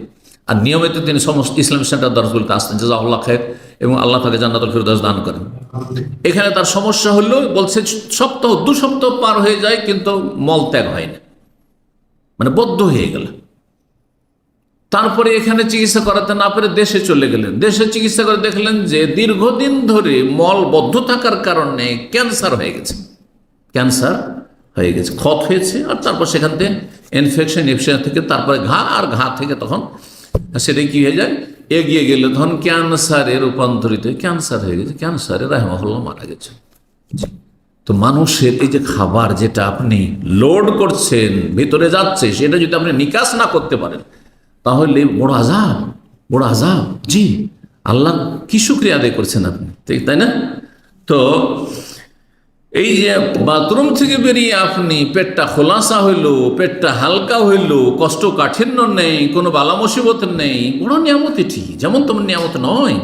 আর নিয়মিত তিনি সমস্ত ইসলাম সেন্টার দরজগুলোতে আসতেন, জাযাকাল্লাহ খায়র, এবং আল্লাহ তাকে জান্নাতুল ফিরদাউস দান করেন। এখানে তার সমস্যা হলো, বলছে সপ্তাহ 2 সপ্তাহ পার হয়ে যায় কিন্তু মল ত্যাগ হয় না, মানে বদ্ধ হয়ে গেল। তারপরে এখানে চিকিৎসা করাতে না পেরে দেশে চলে গেলেন। দেশে চিকিৎসা করে দেখলেন যে দীর্ঘদিন ধরে মল বদ্ধ থাকার কারণে ক্যান্সার হয়ে গেছে, ক্যান্সার হয়ে গেছে, ক্ষত হয়েছে, আর তারপর সেখান থেকে ইনফেকশন থেকে তারপরে ঘা, আর ঘা থেকে তখন সেটাই কি হয়ে যায়, এগিয়ে গেলে তখন ক্যান্সারে রূপান্তরিত হয়ে ক্যান্সার হয়ে গেছে, ক্যান্সারে রাহিমাহুল্লাহ মারা গেছে। তো মানুষের এই যে খাবার যেটা আপনি লোড করছেন, ভিতরে যাচ্ছে, সেটা যদি আপনি নিকাশ না করতে পারেন, তাহলে বড় আযাব, বড় আযাব। জি, আল্লাহ কি শুকরিয়া আদায় করছেন আপনি, ঠিক তাই না? তো এই যে বাথরুম থেকে বেরিয়ে আপনি পেটটা খোলাসা হইল, পেটটা হালকা হইল, কষ্ট কাঠিন্য নেই, কোনো বালা মুসিবত নেই, বড় নিয়ামত এটি, যেমন তেমন নিয়ামত নয়।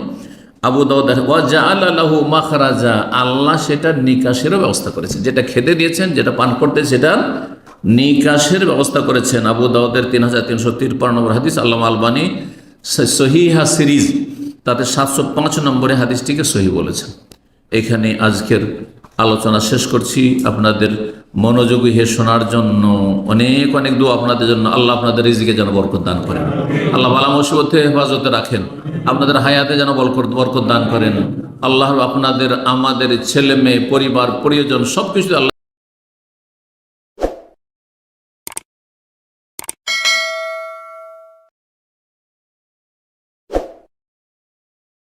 আবু দাউদ ওয়াজআলা লাহু মাখরাজা, আল্লাহ সেটা নিকাশেরও ব্যবস্থা করেছেন, যেটা খেতে দিয়েছেন, যেটা পান করতে, সেটা নিকাশের ব্যবস্থা করেছেন। আবু দাউদের 3353 নম্বর হাদিস, আল্লামা আলবানী সহিহা সিরিজ তাতে 705 নম্বরে হাদিসটিকে সহি বলেছেন। এখানে আজকের আলোচনা শেষ করছি। আপনাদের মনোযোগী হয়ে শোনার জন্য অনেক অনেক দোয়া আপনাদের জন্য। আল্লাহ আপনাদের রিজিকে যেন বরকত দান করেন, আল্লাহ বালা মুসিবতে হেফাজতে রাখেন, আপনাদের হায়াতে যেন বরকত দান করেন। আল্লাহ আপনাদের, আমাদের ছেলে মেয়ে, পরিবার, প্রিয়জন সবকিছু আল্লাহ